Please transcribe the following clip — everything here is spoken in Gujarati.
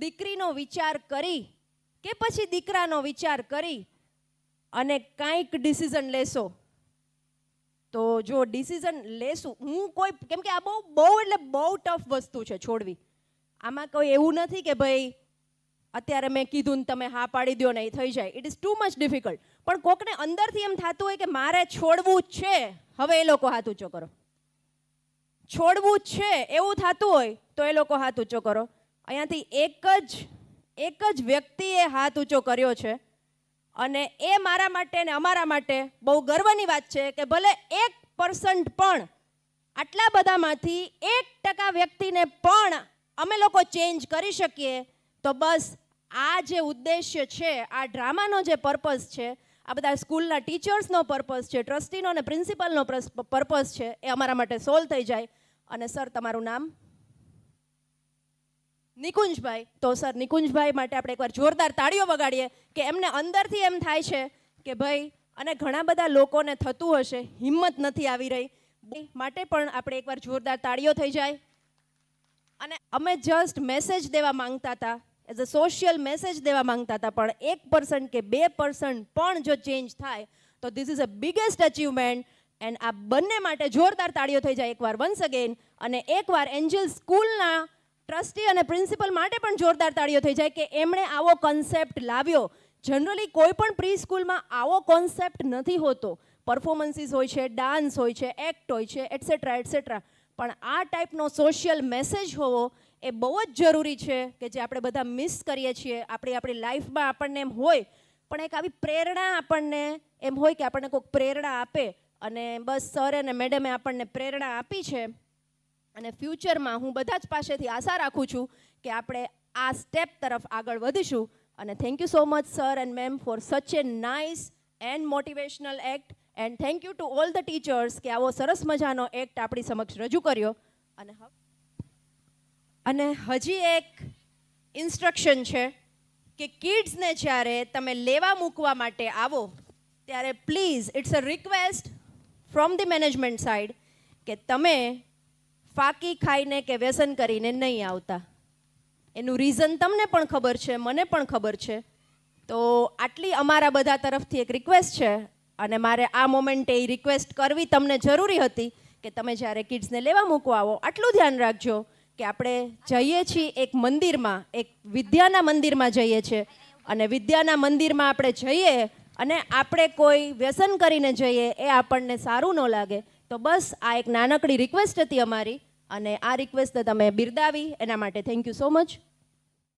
દીકરીનો વિચાર કરી કે પછી દીકરાનો વિચાર કરી અને કાંઈક ડિસિઝન લેશો, તો જો ડિસિઝન લેશું, હું કોઈ, કેમ કે આ બહુ એટલે બહુ ટફ વસ્તુ છે છોડવી. આમાં કોઈ એવું નથી કે ભાઈ અત્યારે મેં કીધું ને તમે હા પાડી દો ને એ થઈ જાય. It is too much difficult. પણ કોકને અંદરથી એમ થતું હોય કે મારે છોડવું જ છે, હવે એ લોકો હાથ ઊંચો કરો. છોડવું જ છે એવું થતું હોય તો એ લોકો હાથ ઊંચો કરો. અહીંયાથી એક જ વ્યક્તિએ હાથ ઊંચો કર્યો છે અને એ મારા માટે ને અમારા માટે બહુ ગર્વની વાત છે કે ભલે 1% પણ આટલા બધામાંથી 1% વ્યક્તિને પણ અમે લોકો ચેન્જ કરી શકીએ, તો બસ આ જે ઉદ્દેશ્ય છે, આ ડ્રામાનો જે પર્પઝ છે, આ બધા સ્કૂલના ટીચર્સનો પર્પઝ છે, ટ્રસ્ટીનો અને પ્રિન્સિપલનો પર્પઝ છે, એ અમારા માટે સોલ્વ થઈ જાય. અને સર, તમારું નામ? નિકુંજભાઈ. તો સર, નિકુંજભાઈ માટે આપણે એકવાર જોરદાર તાળીઓ વગાડીએ કે એમને અંદરથી એમ થાય છે કે ભાઈ, અને ઘણા બધા લોકોને થતું હશે, હિંમત નથી આવી રહી, માટે પણ આપણે એકવાર જોરદાર તાળીઓ થઈ જાય. અને અમે જસ્ટ મેસેજ દેવા માંગતા હતા, એઝ અ સોશિયલ મેસેજ દેવા માંગતા હતા, પણ 1% કે 2% પણ જો ચેન્જ થાય તો this is a biggest achievement. And આ બંને માટે જોરદાર તાળીઓ થઈ જાય એકવાર, વન્સ અગેન. અને એકવાર એન્જલ સ્કૂલના ટ્રસ્ટી અને પ્રિન્સિપલ માટે પણ જોરદાર તાળીઓ થઈ જાય કે એમણે આવો કોન્સેપ્ટ લાવ્યો. જનરલી કોઈ પણ પ્રી સ્કૂલમાં આવો કોન્સેપ્ટ નથી હોતો. પરફોર્મન્સીસ હોય છે, ડાન્સ હોય છે, એક્ટ હોય છે, એટસેટ્રા એટસેટ્રા. પણ આ ટાઈપનો સોશિયલ મેસેજ હોવો એ બહુ જ જરૂરી છે કે જે આપણે બધા મિસ કરીએ છીએ. આપણી લાઈફમાં આપણને એમ હોય, પણ એક આવી પ્રેરણા આપણને એમ હોય કે આપણને કોઈક પ્રેરણા આપે, અને બસ સર અને મેડમે આપણને પ્રેરણા આપી છે. અને ફ્યુચરમાં હું બધા જ પાસેથી આશા રાખું છું કે આપણે આ સ્ટેપ તરફ આગળ વધીશું. અને thank you so much sir and ma'am for such a nice and motivational act. And thank you to all the teachers કે આવો સરસ મજાનો એક્ટ આપણી સમક્ષ રજૂ કર્યો. અને હજી એક ઇન્સ્ટ્રક્શન છે કે કિડ્સને જ્યારે તમે લેવા મૂકવા માટે આવો ત્યારે please, it's a request from the management side, કે તમે ફાકી ખાઈને કે વ્યસન કરીને નહીં આવતા. એનું રીઝન તમને પણ ખબર છે, મને પણ ખબર છે. તો આટલી અમારા બધા તરફથી એક રિક્વેસ્ટ છે, અને મારે આ મોમેન્ટે એ રિક્વેસ્ટ કરવી તમને જરૂરી હતી કે તમે જ્યારે કિડ્સને લેવા મૂકવા આવો, આટલું ધ્યાન રાખજો કે આપણે જઈએ છીએ એક મંદિરમાં, એક વિદ્યાના મંદિરમાં જઈએ છીએ, અને વિદ્યાના મંદિરમાં આપણે જઈએ અને આપણે કોઈ વ્યસન કરીને જઈએ એ આપણને સારું ન લાગે. તો બસ આ એક નાનકડી રિક્વેસ્ટ હતી અમારી, અને આ રિક્વેસ્ટને તમે બિરદાવી એના માટે થેન્ક યુ સો મચ.